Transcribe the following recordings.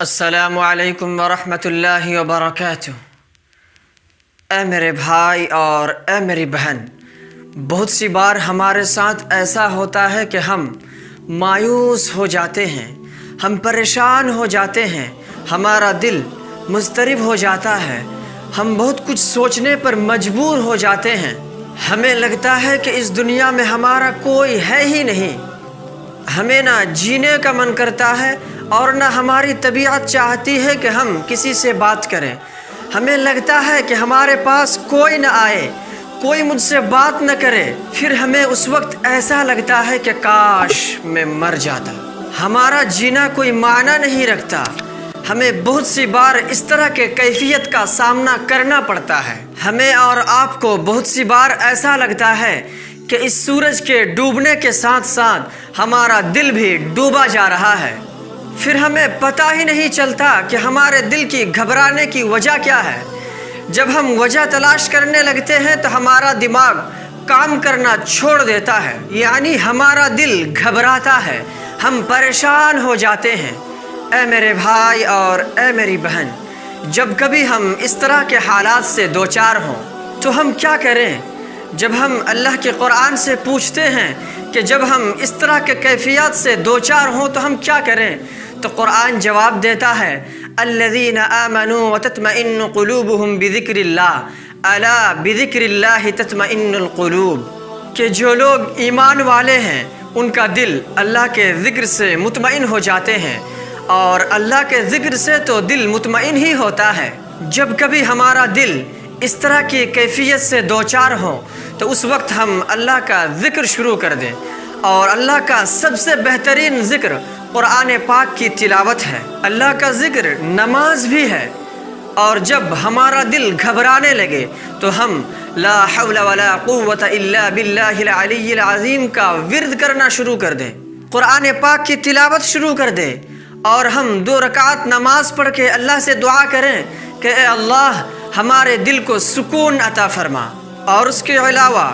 السلام علیکم ورحمۃ اللہ وبرکاتہ۔ اے میرے بھائی اور اے میری بہن، بہت سی بار ہمارے ساتھ ایسا ہوتا ہے کہ ہم مایوس ہو جاتے ہیں، ہم پریشان ہو جاتے ہیں، ہمارا دل مضطرب ہو جاتا ہے، ہم بہت کچھ سوچنے پر مجبور ہو جاتے ہیں۔ ہمیں لگتا ہے کہ اس دنیا میں ہمارا کوئی ہے ہی نہیں، ہمیں نہ جینے کا من کرتا ہے اور نہ ہماری طبیعت چاہتی ہے کہ ہم کسی سے بات کریں۔ ہمیں لگتا ہے کہ ہمارے پاس کوئی نہ آئے، کوئی مجھ سے بات نہ کرے۔ پھر ہمیں اس وقت ایسا لگتا ہے کہ کاش میں مر جاتا۔ ہمارا جینا کوئی معنی نہیں رکھتا۔ ہمیں بہت سی بار اس طرح کے کیفیت کا سامنا کرنا پڑتا ہے۔ ہمیں اور آپ کو بہت سی بار ایسا لگتا ہے کہ اس سورج کے ڈوبنے کے ساتھ ساتھ ہمارا دل بھی ڈوبا جا رہا ہے۔ پھر ہمیں پتہ ہی نہیں چلتا کہ ہمارے دل کی گھبرانے کی وجہ کیا ہے۔ جب ہم وجہ تلاش کرنے لگتے ہیں تو ہمارا دماغ کام کرنا چھوڑ دیتا ہے، یعنی ہمارا دل گھبراتا ہے، ہم پریشان ہو جاتے ہیں۔ اے میرے بھائی اور اے میری بہن، جب کبھی ہم اس طرح کے حالات سے دوچار ہوں تو ہم کیا کریں؟ جب ہم اللہ کے قرآن سے پوچھتے ہیں کہ جب ہم اس طرح کے کیفیات سے دوچار ہوں تو ہم کیا کریں، تو قرآن جواب دیتا ہے الذین آمنوا وتطمئن قلوبهم بذکر اللہ الا بذکر اللہ تطمئن القلوب، کہ جو لوگ ایمان والے ہیں ان کا دل اللہ کے ذکر سے مطمئن ہو جاتے ہیں، اور اللہ کے ذکر سے تو دل مطمئن ہی ہوتا ہے۔ جب کبھی ہمارا دل اس طرح کی کیفیت سے دوچار ہو تو اس وقت ہم اللہ کا ذکر شروع کر دیں، اور اللہ کا سب سے بہترین ذکر قرآن پاک کی تلاوت ہے، اللہ کا ذکر نماز بھی ہے۔ اور جب ہمارا دل گھبرانے لگے تو ہم لا حول ولا قوت الا باللہ العلی العظیم کا ورد کرنا شروع کر دیں، قرآن پاک کی تلاوت شروع کر دیں، اور ہم 2 رکعت نماز پڑھ کے اللہ سے دعا کریں کہ اے اللہ ہمارے دل کو سکون عطا فرما۔ اور اس کے علاوہ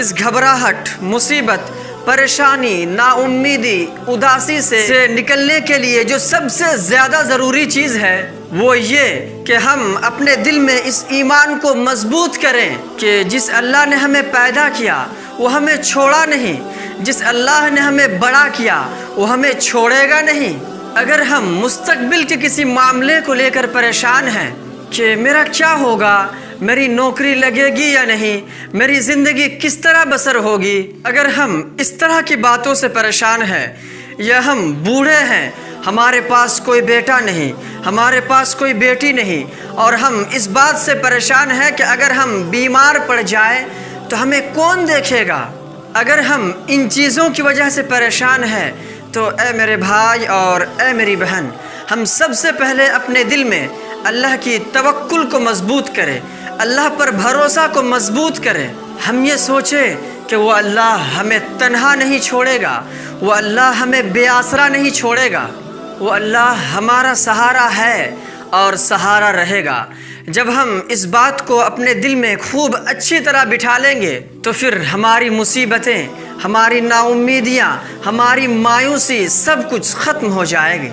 اس گھبراہٹ، مصیبت، پریشانی، نا امیدی، اداسی سے نکلنے کے لیے جو سب سے زیادہ ضروری چیز ہے وہ یہ کہ ہم اپنے دل میں اس ایمان کو مضبوط کریں کہ جس اللہ نے ہمیں پیدا کیا وہ ہمیں چھوڑا نہیں، جس اللہ نے ہمیں بڑا کیا وہ ہمیں چھوڑے گا نہیں۔ اگر ہم مستقبل کے کسی معاملے کو لے کر پریشان ہیں کہ میرا کیا ہوگا، میری نوکری لگے گی یا نہیں، میری زندگی کس طرح بسر ہوگی، اگر ہم اس طرح کی باتوں سے پریشان ہیں، یا ہم بوڑھے ہیں، ہمارے پاس کوئی بیٹا نہیں، ہمارے پاس کوئی بیٹی نہیں، اور ہم اس بات سے پریشان ہیں کہ اگر ہم بیمار پڑ جائیں تو ہمیں کون دیکھے گا، اگر ہم ان چیزوں کی وجہ سے پریشان ہیں تو اے میرے بھائی اور اے میری بہن، ہم سب سے پہلے اپنے دل میں اللہ کی توکل کو مضبوط کریں، اللہ پر بھروسہ کو مضبوط کریں۔ ہم یہ سوچیں کہ وہ اللہ ہمیں تنہا نہیں چھوڑے گا، وہ اللہ ہمیں بے آسرا نہیں چھوڑے گا، وہ اللہ ہمارا سہارا ہے اور سہارا رہے گا۔ جب ہم اس بات کو اپنے دل میں خوب اچھی طرح بٹھا لیں گے تو پھر ہماری مصیبتیں، ہماری نا امیدیاں، ہماری مایوسی سب کچھ ختم ہو جائے گی۔